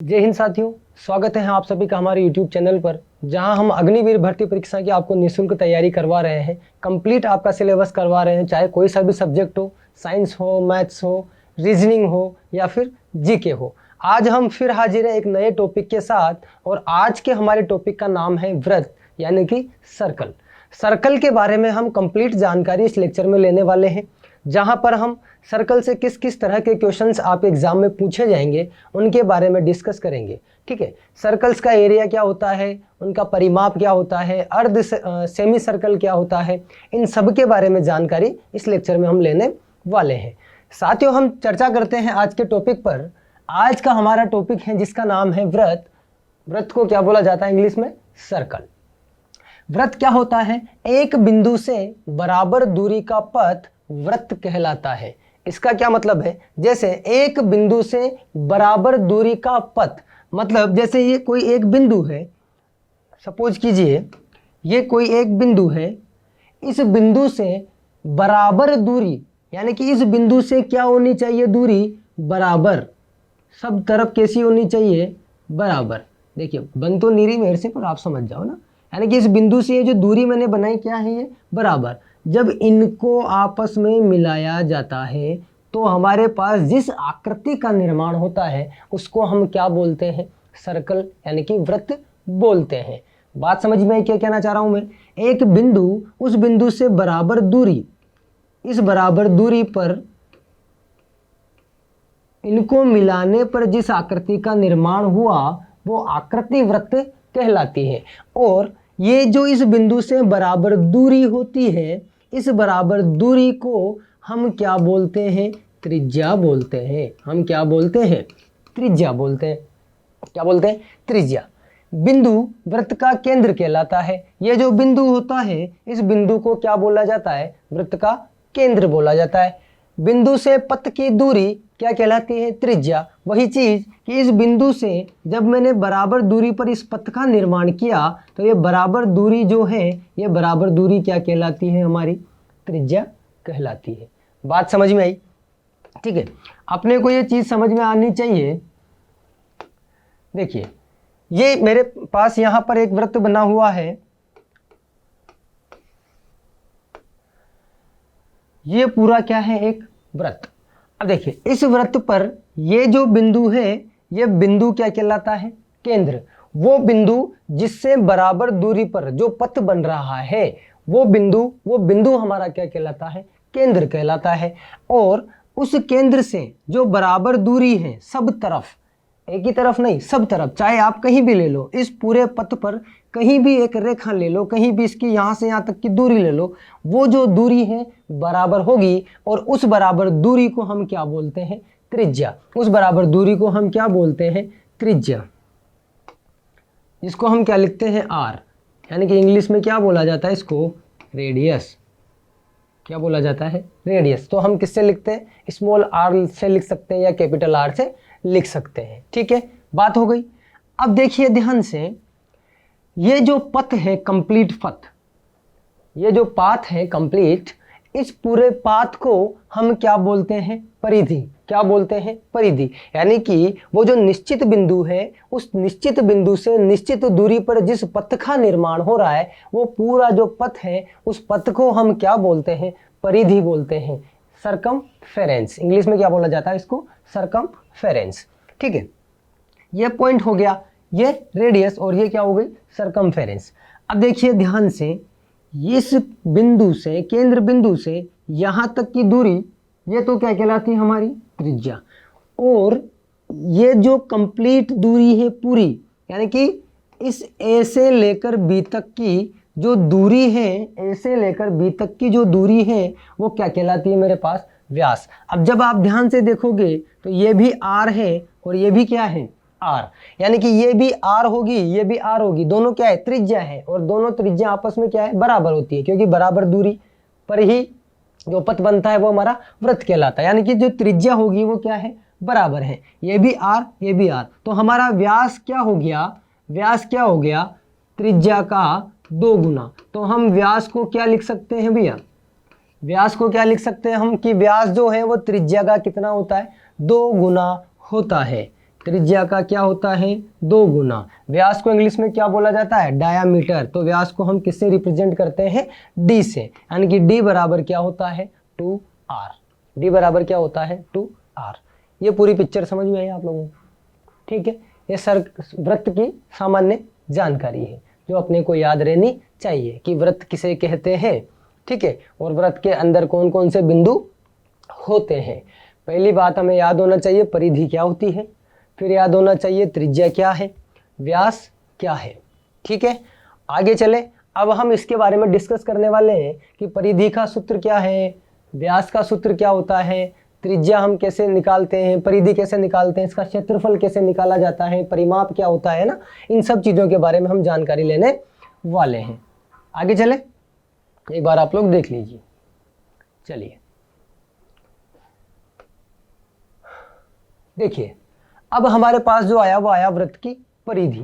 जय हिंद साथियों, स्वागत है आप सभी का हमारे YouTube चैनल पर, जहां हम अग्निवीर भर्ती परीक्षा की आपको निःशुल्क तैयारी करवा रहे हैं। कंप्लीट आपका सिलेबस करवा रहे हैं, चाहे कोई सा भी सब्जेक्ट हो, साइंस हो, मैथ्स हो, रीजनिंग हो या फिर जीके हो। आज हम फिर हाजिर हैं एक नए टॉपिक के साथ, और आज के हमारे टॉपिक का नाम है व्रत, यानी कि सर्कल। सर्कल के बारे में हम कंप्लीट जानकारी इस लेक्चर में लेने वाले हैं, जहां पर हम सर्कल से किस किस तरह के क्वेश्चंस आप एग्जाम में पूछे जाएंगे उनके बारे में डिस्कस करेंगे। ठीक है, सर्कल्स का एरिया क्या होता है, उनका परिमाप क्या होता है, अर्ध सेमी सर्कल क्या होता है, इन सब के बारे में जानकारी इस लेक्चर में हम लेने वाले हैं। साथियों, हम चर्चा करते हैं आज के टॉपिक पर। आज का हमारा टॉपिक है जिसका नाम है व्रत। व्रत को क्या बोला जाता है इंग्लिश में? सर्कल। व्रत क्या होता है? एक बिंदु से बराबर दूरी का पथ व्रत कहलाता है। इसका क्या मतलब है? जैसे एक बिंदु से बराबर दूरी का पथ, मतलब जैसे ये कोई एक बिंदु है, सपोज कीजिए ये कोई एक बिंदु है, इस बिंदु से बराबर दूरी, यानी कि इस बिंदु से क्या होनी चाहिए? दूरी बराबर, सब तरफ कैसी होनी चाहिए? बराबर। देखिए, बन तो नीरी मेरे से, पर आप समझ जाओ ना, यानी कि इस बिंदु से ये जो दूरी मैंने बनाई क्या है? ये बराबर। जब इनको आपस में मिलाया जाता है तो हमारे पास जिस आकृति का निर्माण होता है उसको हम क्या बोलते हैं? सर्कल, यानी कि वृत्त बोलते हैं। बात समझ में क्या कहना चाह रहा हूं मैं? एक बिंदु, उस बिंदु से बराबर दूरी, इस बराबर दूरी पर इनको मिलाने पर जिस आकृति का निर्माण हुआ वो आकृति वृत्त कहलाती है। और ये जो इस बिंदु से बराबर दूरी होती है, इस बराबर दूरी को हम क्या बोलते हैं? त्रिज्या बोलते हैं। हम क्या बोलते हैं? त्रिज्या बोलते हैं। क्या बोलते हैं? त्रिज्या। बिंदु वृत्त का केंद्र कहलाता है। ये जो बिंदु होता है, इस बिंदु को क्या बोला जाता है? वृत्त का केंद्र बोला जाता है। बिंदु से पथ की दूरी क्या कहलाती है? त्रिज्या। वही चीज कि इस बिंदु से जब मैंने बराबर दूरी पर इस पथ का निर्माण किया तो ये बराबर दूरी जो है, ये बराबर दूरी क्या कहलाती है? हमारी त्रिज्या कहलाती है। बात समझ में आई? ठीक है, अपने को ये चीज समझ में आनी चाहिए। देखिए, ये मेरे पास यहां पर एक वृत्त बना हुआ है, ये पूरा क्या है? एक वृत्त। अब देखिए, इस वृत्त पर ये जो बिंदु है, ये बिंदु क्या कहलाता है? केंद्र। वो बिंदु जिससे बराबर दूरी पर जो पथ बन रहा है वो बिंदु हमारा क्या कहलाता है? केंद्र कहलाता है। और उस केंद्र से जो बराबर दूरी है सब तरफ, एक ही तरफ नहीं, सब तरफ, चाहे आप कहीं भी ले लो, इस पूरे पथ पर कहीं भी एक रेखा ले लो, कहीं भी इसकी यहाँ से यहाँ तक की दूरी ले लो, वो जो दूरी है बराबर होगी। और उस बराबर दूरी को हम क्या बोलते हैं? त्रिज्या। उस बराबर दूरी को हम क्या बोलते हैं? त्रिज्या। जिसको हम क्या लिखते हैं? आर, यानी कि इंग्लिश में क्या बोला जाता है इसको? रेडियस। क्या बोला जाता है? रेडियस। तो हम किससे लिखते हैं? स्मॉल आर से लिख सकते हैं या कैपिटल आर से लिख सकते हैं। ठीक है, बात हो गई। अब देखिए ध्यान से, ये जो पथ है, कंप्लीट पथ, ये जो पाथ है कंप्लीट, इस पूरे पाथ को हम क्या बोलते हैं? परिधि। क्या बोलते हैं? परिधि। यानी कि वो जो निश्चित बिंदु है, उस निश्चित बिंदु से निश्चित दूरी पर जिस पथ का निर्माण हो रहा है, वो पूरा जो पथ है, उस पथ को हम क्या बोलते हैं? परिधि बोलते हैं। सरकमफेरेंस, इंग्लिश में क्या बोला जाता है इसको? सरकमफेरेंस। ठीक है, ये पॉइंट हो गया, ये रेडियस, और ये क्या हो गई? सरकमफेरेंस। अब देखिए ध्यान से, इस बिंदु से, केंद्र बिंदु से यहां तक की दूरी, ये तो क्या कहलाती है? हमारी त्रिज्या। और ये जो कंप्लीट दूरी है पूरी, यानी कि इस ए से लेकर बी तक की जो दूरी है, ए से लेकर बी तक की जो दूरी है, वो क्या कहलाती है मेरे पास? व्यास। अब जब आप ध्यान से देखोगे तो ये भी आर है और ये भी क्या है? आर। यानी कि ये भी आर होगी, ये भी आर होगी, दोनों क्या है? त्रिज्या है। और दोनों त्रिज्या आपस में क्या है? बराबर होती है, क्योंकि बराबर दूरी पर ही जो पथ बनता है वो हमारा वृत्त कहलाता है। यानी कि जो त्रिज्या होगी वो क्या है? बराबर है। ये भी आर, ये भी आर। तो हमारा व्यास क्या हो गया? व्यास क्या हो गया? त्रिज्या का 2 गुना। तो हम व्यास को क्या लिख सकते हैं भैया? व्यास को क्या लिख सकते हैं हम कि व्यास जो है वो त्रिज्या का कितना होता है? 2 गुना होता है। त्रिज्या का क्या होता है 2 गुना। व्यास को इंग्लिश में क्या बोला जाता है डायामीटर, तो व्यास को हम किससे रिप्रेजेंट करते हैं d से, यानी कि d बराबर क्या होता है 2r। d बराबर क्या होता है 2r। ये पूरी पिक्चर समझ में आई आप लोगों को, ठीक है। ये वृत्त की सामान्य जानकारी है जो अपने को याद रहनी चाहिए कि वृत्त किसे कहते हैं, ठीक है, और वृत्त के अंदर कौन कौन से बिंदु होते हैं। पहली बात हमें याद होना चाहिए परिधि क्या होती है, फिर याद होना चाहिए त्रिज्या क्या है, व्यास क्या है, ठीक है। आगे चले, अब हम इसके बारे में डिस्कस करने वाले हैं कि परिधि का सूत्र क्या है, व्यास का सूत्र क्या होता है, त्रिज्या हम कैसे निकालते हैं, परिधि कैसे निकालते हैं, इसका क्षेत्रफल कैसे निकाला जाता है, परिमाप क्या होता है ना, इन सब चीज़ों के बारे में हम जानकारी लेने वाले हैं। आगे चले, एक बार आप लोग देख लीजिए। चलिए देखिए, अब हमारे पास जो आया वो आया वृत्त की परिधि।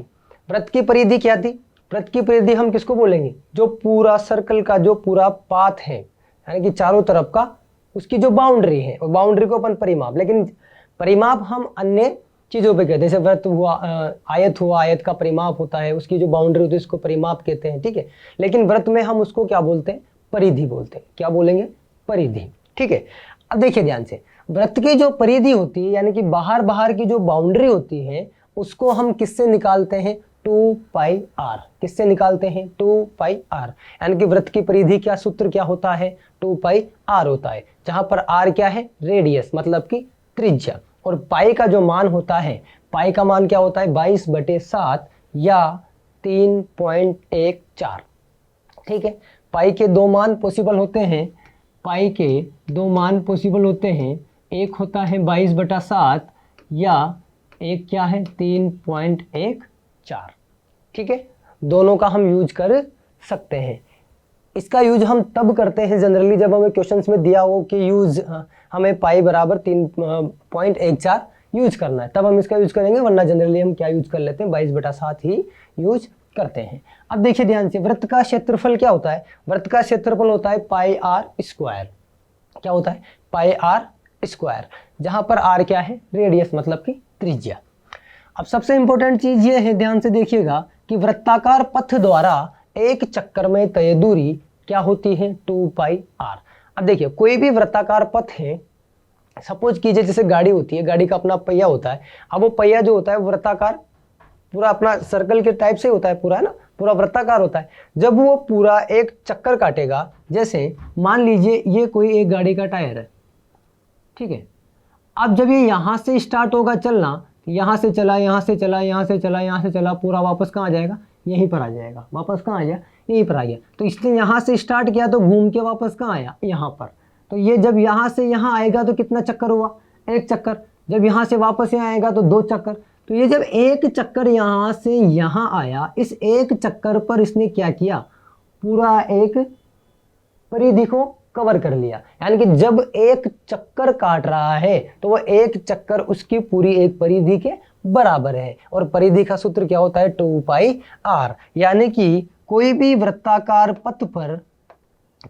वृत्त की परिधि क्या थी, वृत्त की परिधि हम किसको बोलेंगे, जो पूरा सर्कल का जो पूरा पाथ है, यानी कि चारों तरफ का उसकी जो बाउंड्री है, और बाउंड्री को अपन परिमाप, लेकिन परिमाप हम अन्य चीज़ों पे कहते हैं, जैसे वृत्त हुआ, आयत हुआ, आयत का परिमाप होता है, उसकी जो बाउंड्री होती है उसको परिमाप कहते हैं, ठीक है। लेकिन वृत्त में हम उसको क्या बोलते हैं परिधि बोलते हैं, क्या बोलेंगे परिधि, ठीक है। अब देखिए ध्यान से, वृत्त की जो परिधि होती है यानी कि बाहर बाहर की जो बाउंड्री होती है उसको हम किससे निकालते हैं 2πr, किससे निकालते हैं 2πr, यानी कि वृत्त की परिधि क्या सूत्र क्या होता है 2πr होता है, जहां पर r क्या है रेडियस मतलब कि त्रिज्या, और पाई का जो मान होता है, पाई का मान क्या होता है 22/7 या 3.14, ठीक है। पाई के दो मान पॉसिबल होते हैं, पाई के दो मान पॉसिबल होते हैं, एक होता है 22/7 या एक क्या है 3.14, ठीक है। दोनों का हम यूज कर सकते हैं। इसका यूज हम तब करते हैं जनरली जब हमें क्वेश्चंस में दिया हो कि यूज हमें पाई बराबर 3.14 यूज करना है, तब हम इसका यूज करेंगे, वरना जनरली हम क्या यूज कर लेते हैं 22/7 ही यूज करते हैं। अब देखिए ध्यान से, वृत्त का क्षेत्रफल क्या होता है, वृत्त का क्षेत्रफल होता है πr², क्या होता है πr², जहां पर r क्या है रेडियस मतलब कि त्रिज्या। अब सबसे इंपॉर्टेंट चीज ये है, ध्यान से देखिएगा कि वृत्ताकार पथ द्वारा एक चक्कर में तय दूरी क्या होती है 2πr। अब देखिए कोई भी वृत्ताकार पथ है, सपोज कीजिए जैसे गाड़ी होती है, गाड़ी का अपना पहिया होता है, अब वो पहिया जो होता है वृत्ताकार पूरा अपना सर्कल के टाइप से होता है, पूरा है ना, पूरा वृत्ताकार होता है। जब वो पूरा एक चक्कर काटेगा, जैसे मान लीजिए ये कोई एक गाड़ी का टायर है, ठीक है। अब जब ये यहाँ से स्टार्ट होगा चलना, यहाँ से चला, यहाँ से चला, यहाँ से चला, यहाँ से चला, पूरा वापस कहाँ आ जाएगा, यहीं पर आ जाएगा, वापस कहाँ आ गया, यहीं पर आ गया। तो इसने यहाँ से स्टार्ट किया तो घूम के वापस कहाँ आया, यहाँ पर। तो ये जब यहाँ से यहाँ आएगा तो कितना चक्कर हुआ, एक चक्कर। जब यहाँ से वापस यहाँ आएगा तो 2 चक्कर। तो ये जब एक चक्कर यहाँ से यहाँ आया, इस एक चक्कर पर इसने क्या किया, पूरा एक परिधि को कवर कर लिया। यानी कि जब एक चक्कर काट रहा है तो वो एक चक्कर उसकी पूरी एक परिधि के बराबर है, और परिधि का सूत्र क्या होता है 2πr। यानी कि कोई भी वृत्ताकार पथ पर,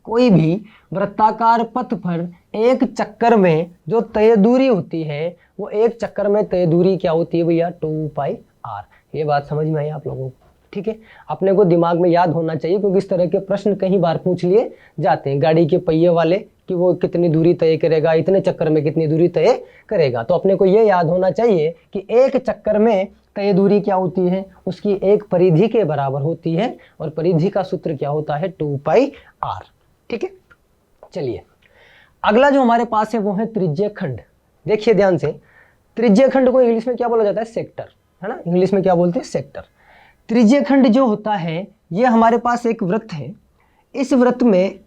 कोई भी वृत्ताकार पथ पर एक चक्कर में जो तय दूरी होती है, वो एक चक्कर में तय दूरी क्या होती है भैया 2πr। ये बात समझ में आई आप लोगों को, ठीक है। अपने को दिमाग में याद होना चाहिए, क्योंकि इस तरह के प्रश्न कई बार पूछ लिए जाते हैं गाड़ी के पहिए वाले कि वो कितनी दूरी तय करेगा, इतने चक्कर में कितनी दूरी तय करेगा। तो अपने को ये याद होना चाहिए कि एक चक्कर में तय दूरी क्या होती है, उसकी एक परिधि के बराबर होती है, और परिधि का सूत्र क्या होता है 2πr, ठीक है। चलिए अगला जो हमारे पास है वो है त्रिज्य खंड। देखिए ध्यान से, त्रिज्य खंड को इंग्लिश में क्या बोला जाता है सेक्टर, है ना, इंग्लिश में क्या बोलते हैं सेक्टर। त्रिज्य खंड जो होता है, ये हमारे पास एक वृत्त है, इस वृत्त में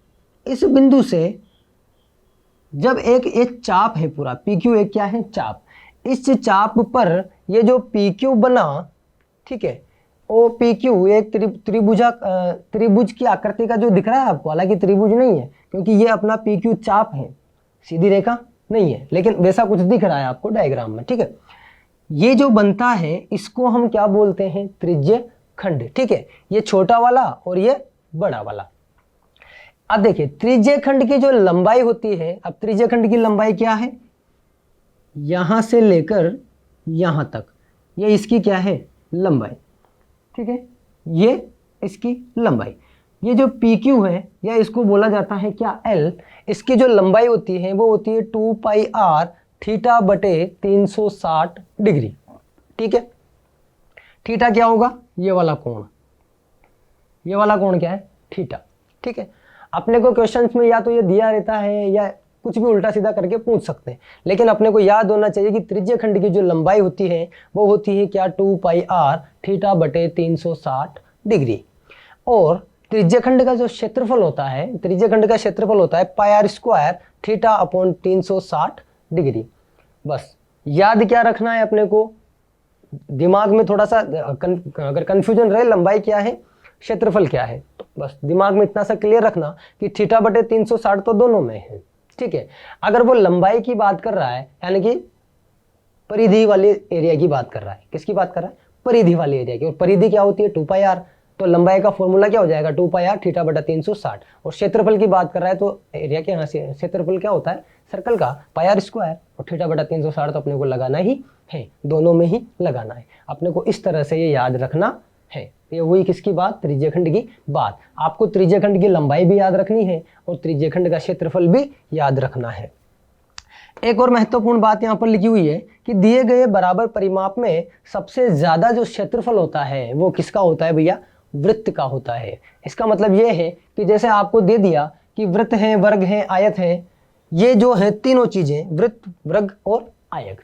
इस बिंदु से जब एक चाप है, पूरा PQ एक क्या है चाप, इस चाप पर ये जो PQ बना, ठीक है, वो PQ एक त्रिभुज की आकृति का जो दिख रहा है आपको, हालांकि त्रिभुज नहीं है क्योंकि ये अपना PQ चाप है, सीधी रेखा नहीं है, लेकिन वैसा कुछ दिख रहा है आपको डायग्राम में, ठीक है। ये जो बनता है इसको हम क्या बोलते हैं त्रिज्य खंड, ठीक है। ये छोटा वाला और ये बड़ा वाला। अब देखिए त्रिज्य खंड की जो लंबाई होती है, अब त्रिज्य खंड की लंबाई क्या है, यहां से लेकर यहां तक, ये इसकी क्या है, लंबाई, ठीक है, ये इसकी लंबाई। ये जो पी क्यू है या इसको बोला जाता है क्या, एल, इसकी जो लंबाई होती है वो होती है 2 पाई आर थीटा बटे 360 डिग्री, ठीक है। थीटा क्या होगा, ये वाला कोण, ये वाला कोण क्या है, थीटा, ठीक है। अपने को क्वेश्चंस में या तो ये दिया रहता है या कुछ भी उल्टा सीधा करके पूछ सकते हैं, लेकिन अपने को याद होना चाहिए कि त्रिज्य खंड की जो लंबाई होती है वो होती है क्या, 2 पाई आर थीटा बटे 360 डिग्री। और त्रिज्य खंड का जो क्षेत्रफल होता है, त्रिज्य खंड का क्षेत्रफल होता है pi r square theta upon 360 degree. बस याद क्या रखना है अपने को, दिमाग में थोड़ा सा अगर कंफ्यूजन रहे लंबाई क्या है क्षेत्रफल क्या है, तो बस दिमाग में इतना सा क्लियर रखना कि थीटा बटे 360 तो दोनों में है, ठीक है। अगर वो लंबाई की बात कर रहा है यानी कि परिधि वाले एरिया की बात कर रहा है, किसकी बात कर रहा है, परिधि वाले एरिया की, और परिधि क्या होती है 2 पाई आर, तो लंबाई का फॉर्मूला क्या हो जाएगा 2 पाई आर थीटा बटा 360। और क्षेत्रफल की बात कर रहा है तो एरिया के यहाँ से क्षेत्रफल क्या होता है सर्कल का पाई आर स्क्वायर, और थीटा बटा 360 तो अपने को लगाना ही है, दोनों में ही लगाना है अपने को, इस तरह से ये याद रखना है। ये हुई किसकी बात, त्रिज्य खंड की बात। आपको त्रिज्य खंड की लंबाई भी याद रखनी है और त्रिज्य खंड का क्षेत्रफल भी याद रखना है। एक और महत्वपूर्ण बात यहाँ पर लिखी हुई है कि दिए गए बराबर परिमाप में सबसे ज्यादा जो क्षेत्रफल होता है वो किसका होता है भैया, वृत्त का होता है। इसका मतलब ये है कि जैसे आपको दे दिया कि वृत्त है, वर्ग है, आयत है, ये जो है तीनों चीजें, वृत्त, वर्ग और आयत,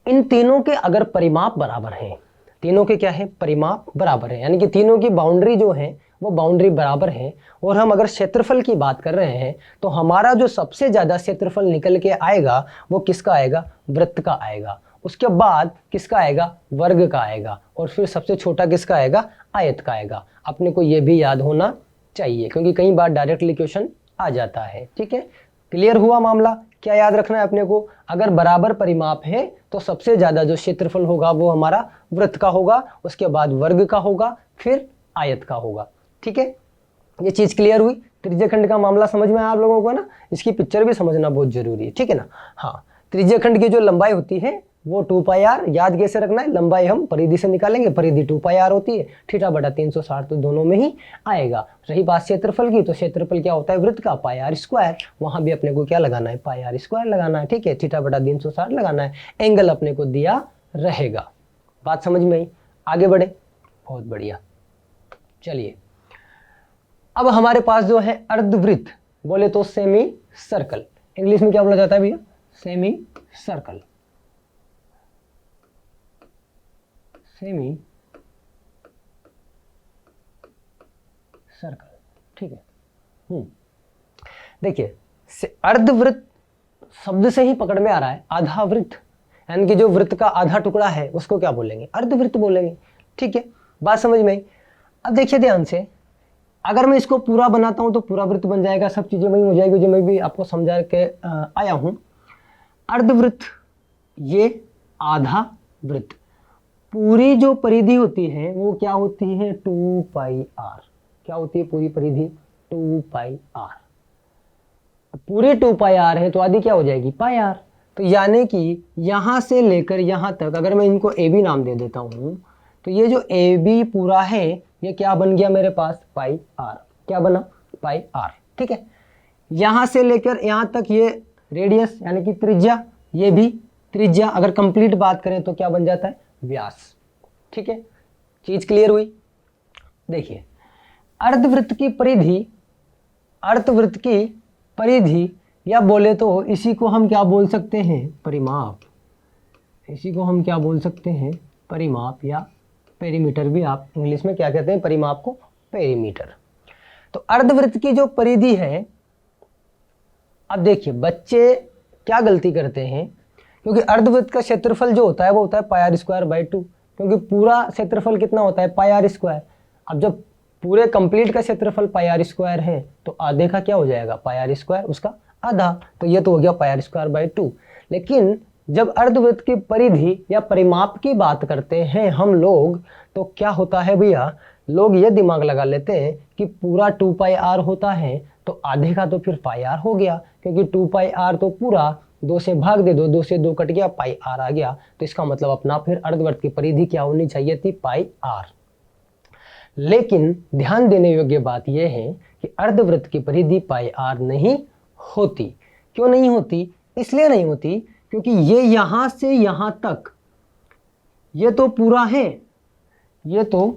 इन तीनों के अगर परिमाप बराबर हैं, तीनों के क्या है, परिमाप बराबर है, यानी कि तीनों की बाउंड्री जो है वो बाउंड्री बराबर है, और हम अगर क्षेत्रफल की बात कर रहे हैं तो हमारा जो सबसे ज्यादा क्षेत्रफल निकल के आएगा वो किसका आएगा, वृत्त का आएगा, उसके बाद किसका आएगा, वर्ग का आएगा, और फिर सबसे छोटा किसका आएगा, आयत का आएगा। अपने को ये भी याद होना चाहिए क्योंकि कई बार डायरेक्टली क्वेश्चन आ जाता है, ठीक है। क्लियर हुआ मामला, क्या याद रखना है अपने को, अगर बराबर परिमाप है तो सबसे ज्यादा जो क्षेत्रफल होगा वो हमारा वृत्त का होगा, उसके बाद वर्ग का होगा, फिर आयत का होगा, ठीक है। ये चीज क्लियर हुई, त्रिज्य खंड का मामला समझ में आया आप लोगों को ना, इसकी पिक्चर भी समझना बहुत जरूरी है, ठीक है ना। हाँ, त्रिज्य खंड की जो लंबाई होती है वो 2 पाई आर, याद कैसे रखना है, लंबाई हम परिधि से निकालेंगे, परिधि 2 पाई आर होती है, थीटा बटा 360 तो दोनों में ही आएगा। रही बात क्षेत्रफल की, तो क्षेत्रफल क्या होता है, वृत्त का पाई आर स्क्वायर, वहां भी अपने को क्या लगाना है, पाई आर स्क्वायर लगाना है, ठीक है, थीटा बटा 360 लगाना है, एंगल अपने को दिया रहेगा। बात समझ में आई, आगे बढ़े, बहुत बढ़िया। चलिए अब हमारे पास जो है अर्धवृत्त, बोले तो सेमी सर्कल, इंग्लिश में क्या बोला जाता है भैया, सेमी सर्कल, सेमी सर्कल, ठीक है। देखिए अर्धवृत्त शब्द से ही पकड़ में आ रहा है, आधा वृत्त, यानी कि जो वृत्त का आधा टुकड़ा है उसको क्या बोलेंगे, अर्धवृत्त बोलेंगे, ठीक है। बात समझ में आई। अब देखिए ध्यान से, अगर मैं इसको पूरा बनाता हूं तो पूरा वृत्त बन जाएगा, सब चीजें वही हो जाएगी जो मैं भी आपको समझा के आया हूं। अर्धवृत्त, ये आधा वृत्त, पूरी जो परिधि होती है वो क्या होती है, 2 पाई आर, क्या होती है पूरी परिधि, 2 पाई आर, पूरी 2 पाई आर है तो आधी क्या हो जाएगी, पाई आर। तो यानी कि यहां से लेकर यहां तक अगर मैं इनको ए बी नाम दे देता हूं तो ये जो ए बी पूरा है ये क्या बन गया मेरे पास, पाई आर, क्या बना, पाई आर, ठीक है। यहां से लेकर यहां तक ये रेडियस यानी कि त्रिज्या, ये भी त्रिज्या, अगर कंप्लीट बात करें तो क्या बन जाता है, व्यास, ठीक है। चीज क्लियर हुई। देखिए अर्धवृत्त की परिधि, अर्धवृत्त की परिधि या बोले तो इसी को हम क्या बोल सकते हैं, परिमाप, इसी को हम क्या बोल सकते हैं, परिमाप, या पेरीमीटर भी आप इंग्लिश में क्या कहते हैं, परिमाप को पेरीमीटर। तो अर्धवृत्त की जो परिधि है, अब देखिए बच्चे क्या गलती करते हैं, क्योंकि अर्धवृत्त का क्षेत्रफल जो होता है वो होता है पाई आर स्क्वायर बाई 2, क्योंकि पूरा क्षेत्रफल कितना होता है, पाई आर स्क्वायर। अब जब पूरे कंप्लीट का क्षेत्रफल पाई आर स्क्वायर है तो आधे का क्या हो जाएगा, पाई आर स्क्वायर, उसका आधा, तो ये तो हो गया पाई आर स्क्वायर बाई 2। लेकिन जब अर्धवृत्त की परिधि या परिमाप की बात करते हैं हम लोग तो क्या होता है भैया, लोग ये दिमाग लगा लेते हैं कि पूरा 2 पाई आर होता है तो आधे का तो फिर पाई आर हो गया, क्योंकि 2 पाई आर तो पूरा 2 से भाग दे दो, 2 से 2 कट गया, पाई आर आ गया। तो इसका मतलब अपना फिर अर्धवृत्त की परिधि क्या होनी चाहिए थी, पाई आर। लेकिन ध्यान देने योग्य बात यह है कि अर्धवृत्त की परिधि पाई आर नहीं होती। क्यों नहीं होती? इसलिए नहीं होती क्योंकि ये यहां से यहां तक ये तो पूरा है, ये तो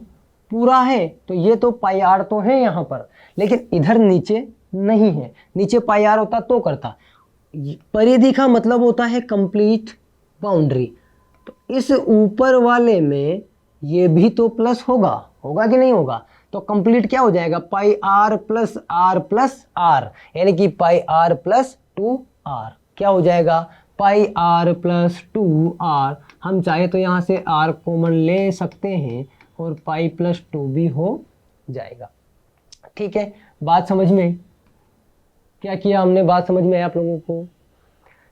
पूरा है, तो ये तो पाई आर तो है यहां पर, लेकिन इधर नीचे नहीं है। नीचे पाई आर होता तो करता। परिधि का मतलब होता है कंप्लीट बाउंड्री। तो इस ऊपर वाले में ये भी तो प्लस होगा, होगा कि नहीं होगा? तो कंप्लीट क्या हो जाएगा, पाई आर प्लस आर, यानी कि पाई आर प्लस 2r क्या हो जाएगा, पाई आर प्लस 2r। हम चाहे तो यहाँ से r कॉमन ले सकते हैं और पाई प्लस 2 भी हो जाएगा। ठीक है, बात समझ में? क्या किया हमने, बात समझ में आया आप लोगों को?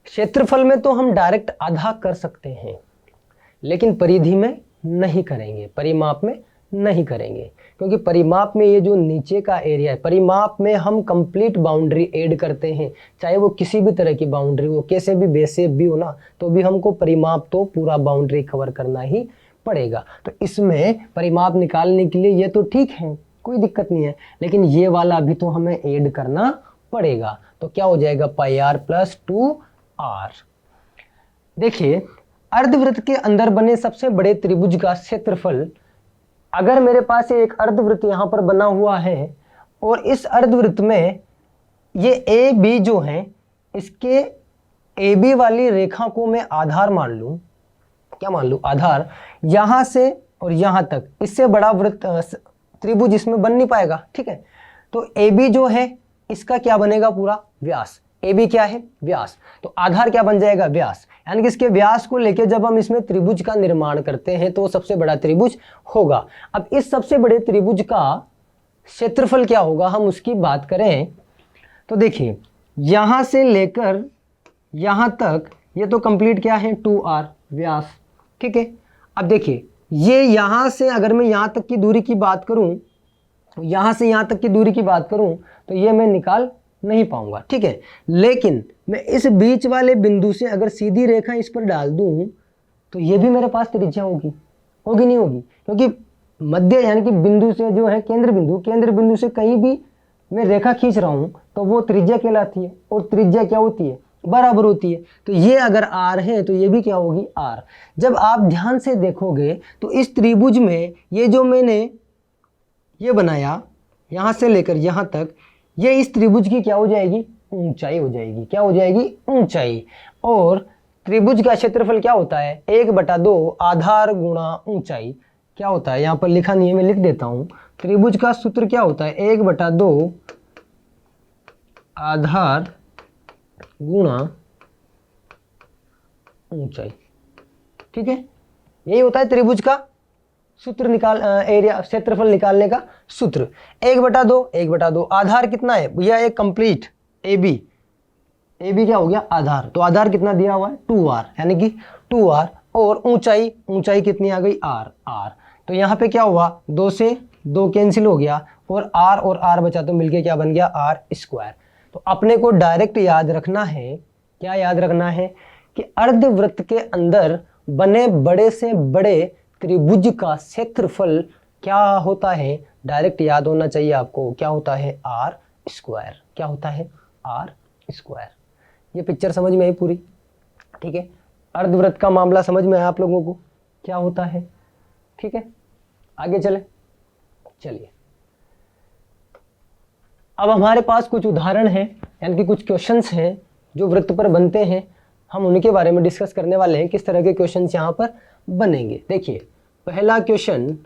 क्षेत्रफल में तो हम डायरेक्ट आधा कर सकते हैं, लेकिन परिधि में नहीं करेंगे, परिमाप में नहीं करेंगे, क्योंकि परिमाप में ये जो नीचे का एरिया है, परिमाप में हम कंप्लीट बाउंड्री ऐड करते हैं, चाहे वो किसी भी तरह की बाउंड्री हो, कैसे भी बेसेप भी हो ना, तो भी हमको परिमाप तो पूरा बाउंड्री कवर करना ही पड़ेगा। तो इसमें परिमाप निकालने के लिए ये तो ठीक है, कोई दिक्कत नहीं है, लेकिन ये वाला भी तो हमें ऐड करना पड़ेगा। तो क्या हो जाएगा, पाई आर प्लस 2r। देखिए, अर्धवृत्त के अंदर बने सबसे बड़े त्रिभुज का क्षेत्रफल, अगर मेरे पास एक अर्धवृत्त यहाँ पर बना हुआ है और इस अर्धवृत्त में ये ए बी जो है, इसके ए बी वाली रेखा को मैं आधार मान लूँ, क्या मान लूँ, आधार, यहाँ से और यहाँ तक, इससे बड़ा वृत्त त्रिभुज इसमें बन नहीं पाएगा। ठीक है, तो ए बी जो है इसका क्या बनेगा, पूरा व्यास। ए बी क्या है, व्यास, तो आधार क्या बन जाएगा, व्यास, यानी कि इसके व्यास को लेके जब हम इसमें त्रिभुज का निर्माण करते हैं तो वो सबसे बड़ा त्रिभुज होगा। अब इस सबसे बड़े त्रिभुज का क्षेत्रफल क्या होगा, हम उसकी बात करें तो देखिए, यहां से लेकर यहां तक ये तो कंप्लीट क्या है, 2r व्यास। ठीक है, अब देखिए, ये यहां से अगर मैं यहां तक की दूरी की बात करूं, यहां से यहां तक की दूरी की बात करूं तो ये मैं निकाल नहीं पाऊंगा। ठीक है, लेकिन मैं इस बीच वाले बिंदु से अगर सीधी रेखा इस पर डाल दूं तो ये भी मेरे पास त्रिज्या होगी, होगी नहीं होगी? क्योंकि मध्य यानी कि बिंदु से जो है केंद्र बिंदु से कहीं भी मैं रेखा खींच रहा हूं तो वो त्रिज्या कहलाती है, और त्रिज्या क्या होती है, बराबर होती है। तो ये अगर r है तो ये भी क्या होगी, r। जब आप ध्यान से देखोगे तो इस त्रिभुज में ये जो मैंने ये बनाया यहाँ से लेकर यहाँ तक, ये इस त्रिभुज की क्या हो जाएगी, ऊंचाई हो जाएगी। क्या हो जाएगी, ऊंचाई। और त्रिभुज का क्षेत्रफल क्या होता है, 1/2 आधार गुणा ऊंचाई। क्या होता है, यहाँ पर लिखा नहीं है, मैं लिख देता हूँ। त्रिभुज का सूत्र क्या होता है, 1/2 आधार गुणा ऊंचाई। ठीक है, यही होता है त्रिभुज का सूत्र एरिया क्षेत्रफल निकालने का सूत्र। 1/2 आधार कितना है भैया, एक कंप्लीट ए बी क्या हो गया, आधार। तो आधार कितना दिया हुआ है, 2r, यानी कि 2r। और ऊंचाई कितनी आ गई, r। तो यहाँ पे क्या हुआ, 2 से 2 कैंसिल हो गया और r बचा तो मिलके क्या बन गया, r²। तो अपने को डायरेक्ट याद रखना है, क्या याद रखना है कि अर्धवृत्त के अंदर बने बड़े से बड़े त्रिभुज का क्षेत्रफल क्या होता है, डायरेक्ट याद होना चाहिए आपको, क्या होता है, r²। क्या होता है, r²। ये पिक्चर समझ में आई पूरी? ठीक है, अर्धवृत्त का मामला समझ में आया आप लोगों को, क्या होता है? ठीक है, आगे चलिए। अब हमारे पास कुछ उदाहरण हैं, यानी कि कुछ क्वेश्चंस हैं जो वृत्त पर बनते हैं, हम उनके बारे में डिस्कस करने वाले हैं, किस तरह के क्वेश्चंस यहाँ पर बनेंगे। देखिए, पहला क्वेश्चन,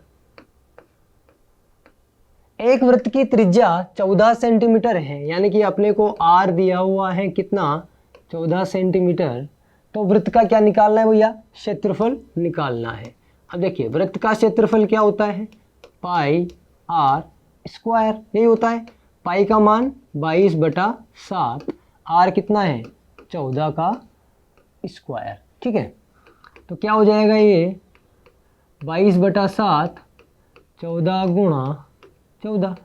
एक वृत्त की त्रिज्या 14 सेंटीमीटर है, यानी कि अपने को r दिया हुआ है कितना, 14 सेंटीमीटर। तो वृत्त का क्या निकालना है भैया, क्षेत्रफल निकालना है। अब देखिए, वृत्त का क्षेत्रफल क्या होता है, पाई r², यही होता है। पाई का मान 22/7, r कितना है, 14 का स्क्वायर। ठीक है, तो क्या हो जाएगा, ये 22/7, 14 गुणा 14,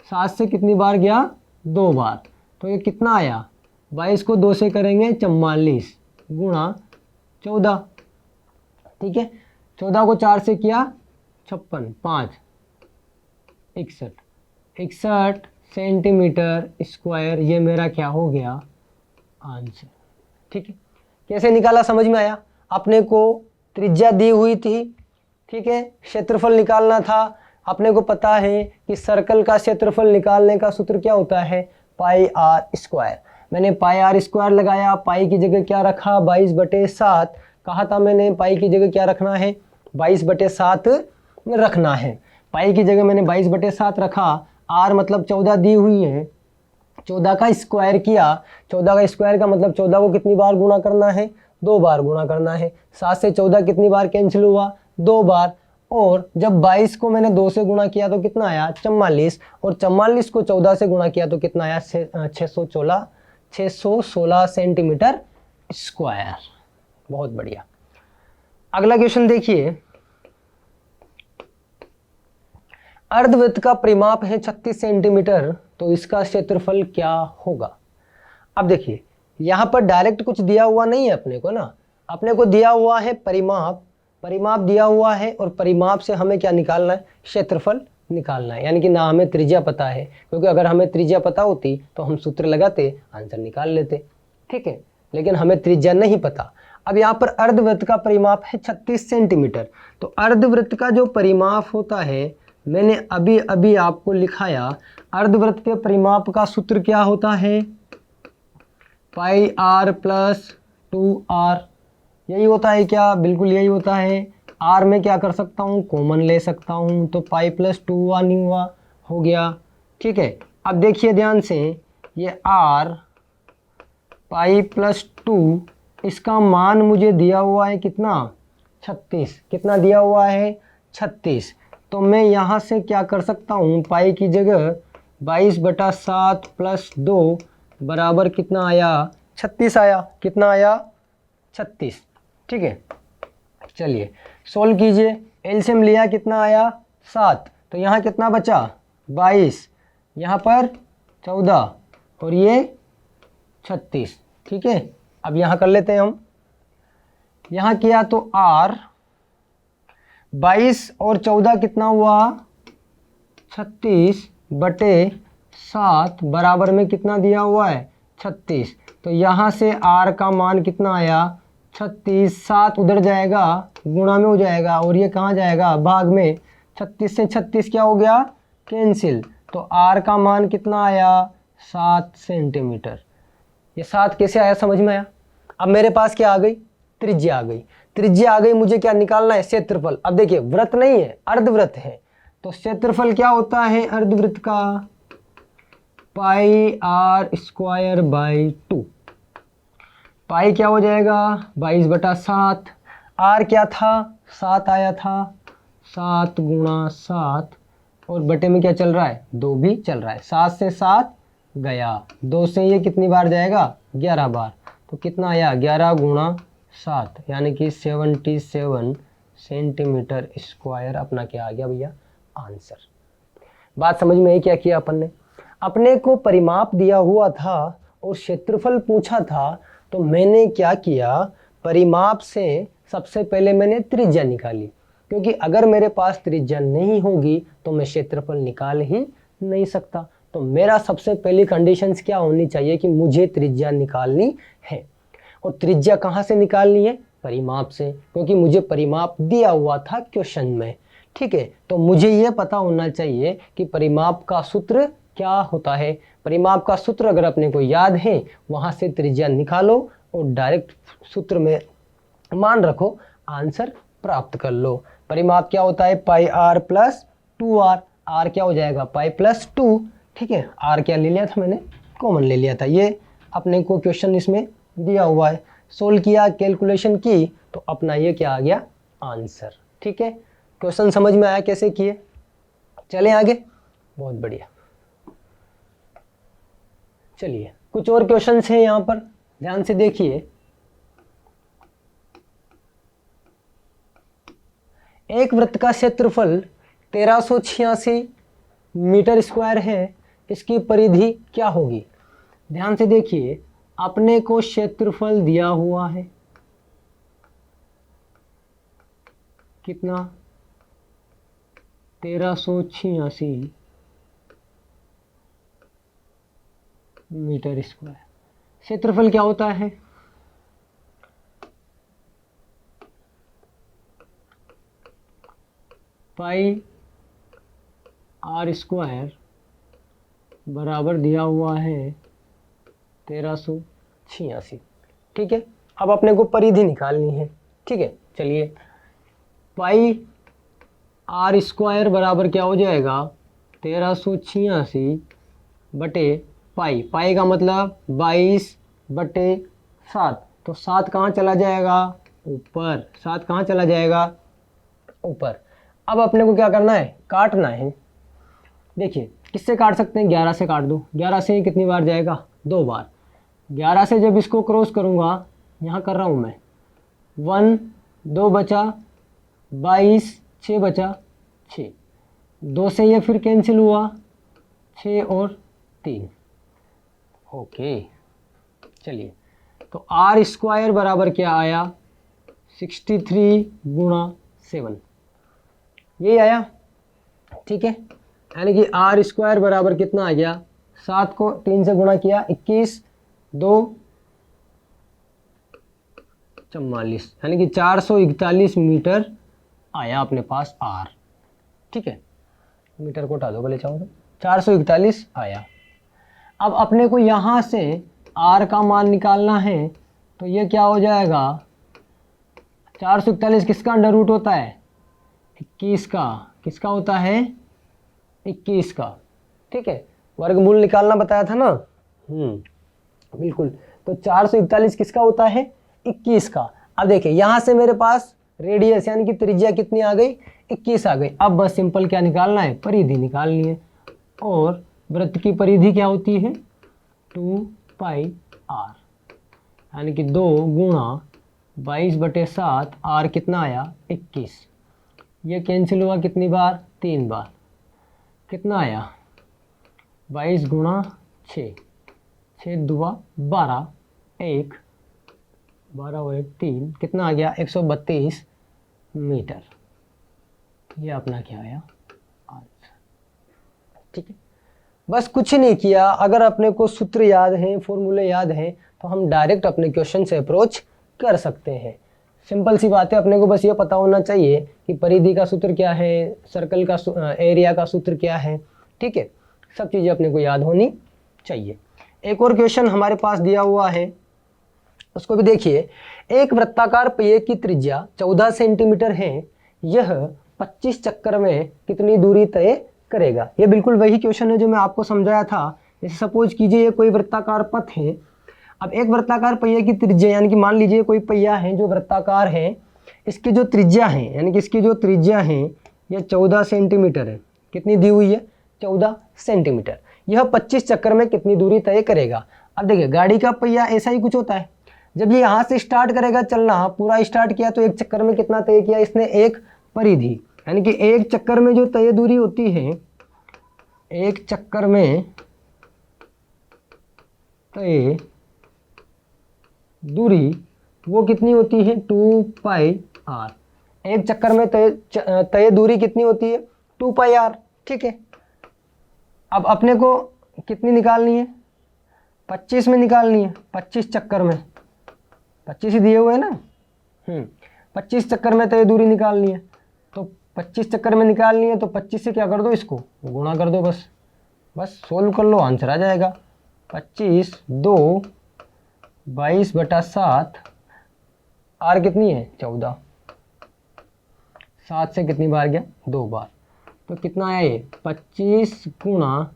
7 से कितनी बार गया, 2 बार, तो ये कितना आया, 22 को 2 से करेंगे 44, गुणा 14, ठीक है। 14 को 4 से किया 56, 5 61, 61 सेंटीमीटर स्क्वायर, ये मेरा क्या हो गया आंसर, ठीक है। कैसे निकाला समझ में आया? अपने को त्रिज्या दी हुई थी, ठीक है, क्षेत्रफल निकालना था। अपने को पता है कि सर्कल का क्षेत्रफल निकालने का सूत्र क्या होता है, पाई आर स्क्वायर। मैंने पाई आर स्क्वायर लगाया, पाई की जगह क्या रखा 22/7, कहा था मैंने पाई की जगह क्या रखना है 22/7 में रखना है। पाई की जगह मैंने 22/7 रखा, आर मतलब 14 दी हुई है, 14 का स्क्वायर किया। 14 का स्क्वायर का मतलब 14 को कितनी बार गुणा करना है, 2 बार गुणा करना है। 7 से 14 कितनी बार कैंसिल हुआ, 2 बार। और जब 22 को मैंने 2 से गुणा किया तो कितना आया 44, और 44 को 14 से गुणा किया तो कितना आया 616 सेंटीमीटर स्क्वायर। बहुत बढ़िया। अगला क्वेश्चन देखिए, अर्धवृत्त का परिमाप है 36 सेंटीमीटर, तो इसका क्षेत्रफल क्या होगा। अब देखिए यहाँ पर डायरेक्ट कुछ दिया हुआ नहीं है अपने को ना, अपने को दिया हुआ है परिमाप, परिमाप दिया हुआ है और परिमाप से हमें क्या निकालना है, क्षेत्रफल निकालना है। यानी कि ना हमें त्रिज्या पता है, क्योंकि अगर हमें त्रिज्या पता होती तो हम सूत्र लगाते आंसर निकाल लेते, ठीक है, लेकिन हमें त्रिज्या नहीं पता। अब यहाँ पर अर्धवृत्त का परिमाप है 36 सेंटीमीटर, तो अर्धवृत्त का जो परिमाप होता है मैंने अभी अभी आपको लिखाया। अर्धवृत्त के परिमाप का सूत्र क्या होता है, पाई आर प्लस 2r, यही होता है क्या, बिल्कुल यही होता है। r में क्या कर सकता हूँ, कॉमन ले सकता हूँ, तो पाई प्लस 2 नहीं हुआ, हो गया, ठीक है। अब देखिए ध्यान से, ये r पाई प्लस 2, इसका मान मुझे दिया हुआ है कितना 36, कितना दिया हुआ है 36। तो मैं यहाँ से क्या कर सकता हूँ, पाई की जगह 22/7 प्लस 2 बराबर कितना आया 36 आया, कितना आया 36, ठीक है। चलिए सोल्व कीजिए, एलसीएम लिया कितना आया 7, तो यहाँ कितना बचा 22, यहाँ पर 14 और ये 36, ठीक है। अब यहाँ कर लेते हैं हम, यहाँ किया तो r 22 और 14 कितना हुआ 36/7 बराबर में कितना दिया हुआ है 36। तो यहाँ से r का मान कितना आया 36, 7 उधर जाएगा गुणा में हो जाएगा और ये कहाँ जाएगा भाग में, 36 से 36 क्या हो गया कैंसिल, तो r का मान कितना आया 7 सेंटीमीटर। ये 7 कैसे आया समझ में आया। अब मेरे पास क्या आ गई, त्रिज्या आ गई, त्रिज्या आ गई, मुझे क्या निकालना है क्षेत्रफल। अब देखिए वृत्त नहीं है अर्धवृत्त है, तो क्षेत्रफल क्या होता है अर्धवृत्त का, पाई आर स्क्वायर बाई 2। पाई क्या हो जाएगा 22/7, आर क्या था 7 आया था, 7 गुणा 7 और बटे में क्या चल रहा है 2 भी चल रहा है, 7 से 7 गया, 2 से ये कितनी बार जाएगा 11 बार, तो कितना आया 11 गुणा 7 यानी कि 77 सेंटीमीटर स्क्वायर अपना क्या आ गया भैया आंसर। बात समझ में आई क्या किया अपन ने, अपने को परिमाप दिया हुआ था और क्षेत्रफल पूछा था, तो मैंने क्या किया परिमाप से सबसे पहले मैंने त्रिज्या निकाली, क्योंकि अगर मेरे पास त्रिज्या नहीं होगी तो मैं क्षेत्रफल निकाल ही नहीं सकता। तो मेरा सबसे पहली कंडीशंस क्या होनी चाहिए कि मुझे त्रिज्या निकालनी है, और त्रिज्या कहाँ से निकालनी है परिमाप से, क्योंकि मुझे परिमाप दिया हुआ था क्वेश्चन में, ठीक है। तो मुझे ये पता होना चाहिए कि परिमाप का सूत्र क्या होता है। परिमाप का सूत्र अगर अपने को याद है वहाँ से त्रिज्या निकालो और डायरेक्ट सूत्र में मान रखो, आंसर प्राप्त कर लो। परिमाप क्या होता है pi are plus 2r, r क्या हो जाएगा पाई प्लस 2, ठीक है। r क्या ले लिया था मैंने कॉमन ले लिया था, ये अपने को क्वेश्चन इसमें दिया हुआ है, सोल्व किया कैलकुलेशन की तो अपना ये क्या आ गया आंसर, ठीक है। क्वेश्चन समझ में आया कैसे किए, चलें आगे, बहुत बढ़िया। चलिए कुछ और क्वेश्चंस हैं यहाँ पर, ध्यान से देखिए। एक वृत्त का क्षेत्रफल 1386 मीटर स्क्वायर है, इसकी परिधि क्या होगी। ध्यान से देखिए, अपने को क्षेत्रफल दिया हुआ है, कितना 1386 मीटर स्क्वायर। क्षेत्रफल क्या होता है? पाई आर स्क्वायर बराबर दिया हुआ है 1386। ठीक है, अब अपने को परिधि निकालनी है। ठीक है, चलिए पाई आर स्क्वायर बराबर क्या हो जाएगा 1386 बटे पाई। पाई का मतलब 22/7। तो 7 कहाँ चला जाएगा? ऊपर। 7 कहाँ चला जाएगा? ऊपर। अब अपने को क्या करना है? काटना है। देखिए किससे काट सकते हैं? 11 से काट दो। 11 से कितनी बार जाएगा? 2 बार। 11 से जब इसको क्रॉस करूँगा, यहाँ कर रहा हूँ मैं, 1 2 बचा 22, 6 बचा 6, 2 से ये फिर कैंसिल हुआ, 6 और 3। ओके, चलिए तो आर स्क्वायर बराबर क्या आया? 63 गुणा 7, यही आया। ठीक है, यानी कि आर स्क्वायर बराबर कितना आ गया? 7 को 3 से गुणा किया 21, 2 44, यानी कि 441 मीटर आया अपने पास आर। ठीक है, मीटर को हटा दो भले चाहो तो। 441 आया। अब अपने को यहाँ से आर का मान निकालना है, तो ये क्या हो जाएगा? 441 किसका अंडर रूट होता है? 21 का। किसका होता है? 21 का। ठीक है, वर्गमूल निकालना बताया था ना। बिल्कुल। तो 441 किसका होता है? 21 का। अब देखिए यहाँ से मेरे पास रेडियस यानी कि त्रिज्या कितनी आ गई? 21 आ गई। अब बस सिंपल क्या निकालना है? परिधि निकालनी है। और वृत्त की परिधि क्या होती है? 2πr, यानी कि 2 गुणा 22/7। आर कितना आया? 21। ये कैंसिल हुआ कितनी बार? 3 बार। कितना आया? 22 गुणा 6, 6 दुआ 12, 1 12 और 1 3, कितना आ गया? 132 मीटर। ये अपना क्या आया? आंसर। ठीक है, बस कुछ नहीं किया। अगर अपने को सूत्र याद हैं, फॉर्मूले याद हैं, तो हम डायरेक्ट अपने क्वेश्चन से अप्रोच कर सकते हैं। सिंपल सी बात है, अपने को बस ये पता होना चाहिए कि परिधि का सूत्र क्या है, सर्कल का एरिया का सूत्र क्या है। ठीक है, सब चीज़ें अपने को याद होनी चाहिए। एक और क्वेश्चन हमारे पास दिया हुआ है, उसको भी देखिए। एक वृत्ताकार पहिए की त्रिज्या 14 सेंटीमीटर है, यह 25 चक्कर में कितनी दूरी तय करेगा? ये बिल्कुल वही क्वेश्चन है जो मैं आपको समझाया था। जैसे सपोज कीजिए ये कोई वृत्ताकार पथ है। अब एक वृत्ताकार पहिए की त्रिज्या, यानी कि मान लीजिए कोई पहिया है जो वृत्ताकार है, इसकी जो त्रिज्या है, यानी कि इसकी जो त्रिज्या है ये 14 सेंटीमीटर है। कितनी दी हुई है? 14 सेंटीमीटर। यह 25 चक्कर में कितनी दूरी तय करेगा? अब देखिए गाड़ी का पहिया ऐसा ही कुछ होता है। जब ये यहाँ से स्टार्ट करेगा चलना, पूरा स्टार्ट किया तो एक चक्कर में कितना तय किया इसने? एक परिधि, यानी कि एक चक्कर में जो तय दूरी होती है, एक चक्कर में तय दूरी वो कितनी होती है? 2πr। एक चक्कर में तय दूरी कितनी होती है? 2πr। ठीक है, अब अपने को कितनी निकालनी है? 25 में निकालनी है। 25 चक्कर में, 25 ही दिए हुए हैं ना। 25 चक्कर में तय दूरी निकालनी है। तो 25 चक्कर में निकालनी है तो 25 से क्या कर दो? इसको गुणा कर दो। बस सोल्व कर लो, आंसर आ जाएगा। 25 2 22/7। आर कितनी है? 14। 7 से कितनी बार गया? 2 बार। तो कितना आया ये? 25 गुणा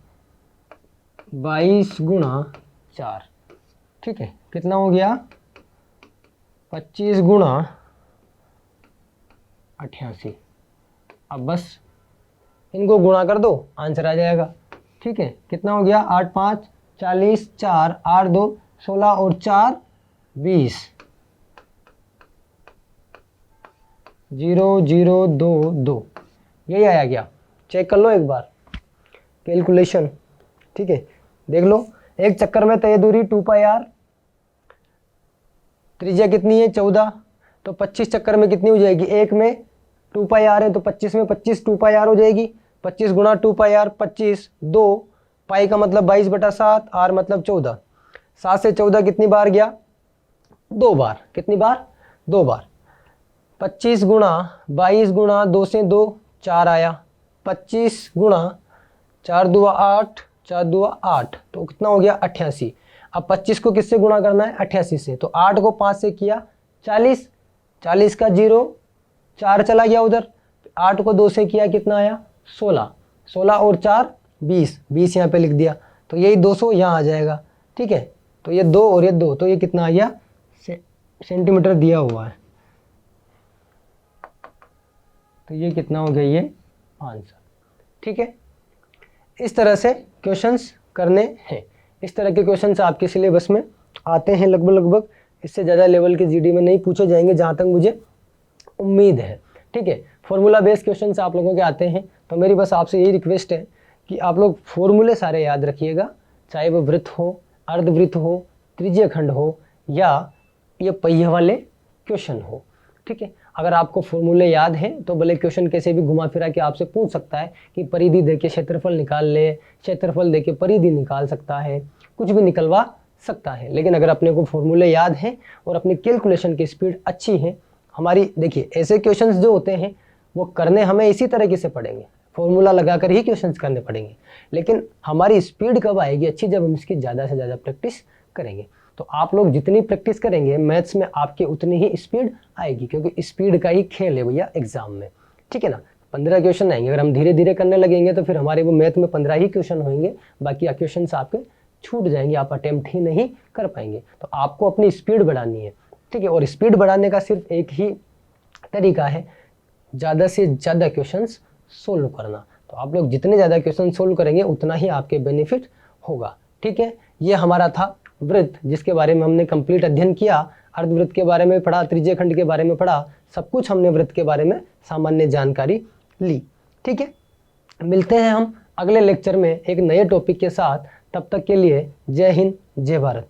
22 गुणा 4। ठीक है, कितना हो गया? 25 गुणा 88। अब बस इनको गुणा कर दो, आंसर आ जाएगा। ठीक है, कितना हो गया? 8 5 40, 4 8 2 16 और 4 20। 0 0 2 2, यही आया क्या? चेक कर लो एक बार कैलकुलेशन। ठीक है, देख लो। एक चक्कर में तय दूरी 2πr, त्रिज्या कितनी है? 14। तो 25 चक्कर में कितनी हो जाएगी? एक में 2 पाई आर है तो 25 में 25 2 पाई आर हो जाएगी। 25 गुणा 2 पाई आर 25, 2 पाई का मतलब 22/7, आर मतलब 14। 7 से 14 कितनी बार गया? 2 बार। कितनी बार? 2 बार। 25 गुणा 22 गुणा 2 से 2 4 आया। 25 गुणा 4 दुआ 8, 4 दुआ 8, तो कितना हो गया? 88। अब 25 को किससे गुणा करना है? 88 से। तो 8 को 5 से किया 40, 40 का 0, 4 चला गया उधर। 8 को 2 से किया कितना आया? 16, 16 और 4 20, 20 यहाँ पे लिख दिया। तो यही 200 यहाँ आ जाएगा। ठीक है, तो ये 2 और ये 2, तो ये कितना आ गया? सेंटीमीटर दिया हुआ है। तो ये कितना हो गया? ये आंसर। ठीक है, इस तरह से क्वेश्चंस करने हैं। इस तरह के क्वेश्चंस आपके सिलेबस में आते हैं लगभग। इससे ज़्यादा लेवल के जीडी में नहीं पूछे जाएंगे जहाँ तक मुझे उम्मीद है। ठीक है, फॉर्मूला बेस्ड क्वेश्चंस आप लोगों के आते हैं, तो मेरी बस आपसे यही रिक्वेस्ट है कि आप लोग फॉर्मूले सारे याद रखिएगा, चाहे वो वृत्त हो, अर्धवृत्त हो, त्रिज्यीय खंड हो, या ये पहिए वाले क्वेश्चन हो। ठीक है, अगर आपको फॉर्मूले याद हैं तो भले क्वेश्चन कैसे भी घुमा फिरा के आपसे पूछ सकता है कि परिधि देके क्षेत्रफल निकाल ले, क्षेत्रफल देके परिधि निकाल सकता है, कुछ भी निकलवा सकता है। लेकिन अगर अपने को फॉर्मूले याद हैं और अपनी कैलकुलेशन की स्पीड अच्छी है हमारी, देखिए ऐसे क्वेश्चंस जो होते हैं वो करने हमें इसी तरीके से पड़ेंगे, फॉर्मूला लगाकर ही क्वेश्चंस करने पड़ेंगे। लेकिन हमारी स्पीड कब आएगी अच्छी? जब हम इसकी ज़्यादा से ज़्यादा प्रैक्टिस करेंगे। तो आप लोग जितनी प्रैक्टिस करेंगे मैथ्स में आपके उतनी ही स्पीड आएगी, क्योंकि स्पीड का ही खेल है भैया एग्जाम में। ठीक है ना, 15 क्वेश्चन आएंगे, अगर हम धीरे धीरे करने लगेंगे तो फिर हमारे वो मैथ में 15 ही क्वेश्चन होंगे, बाकी क्वेश्चन आपके छूट जाएंगे, आप अटेम्प्ट ही नहीं कर पाएंगे। तो आपको अपनी स्पीड बढ़ानी है। ठीक है, और स्पीड बढ़ाने का सिर्फ एक ही तरीका है, ज़्यादा से ज़्यादा क्वेश्चंस सोल्व करना। तो आप लोग जितने ज़्यादा क्वेश्चन सोल्व करेंगे उतना ही आपके बेनिफिट होगा। ठीक है, ये हमारा था वृत्त, जिसके बारे में हमने कंप्लीट अध्ययन किया। अर्धवृत्त के बारे में पढ़ा, त्रिज्यीय खंड के बारे में पढ़ा, सब कुछ हमने वृत्त के बारे में सामान्य जानकारी ली। ठीक है, मिलते हैं हम अगले लेक्चर में एक नए टॉपिक के साथ। तब तक के लिए जय हिंद, जय भारत।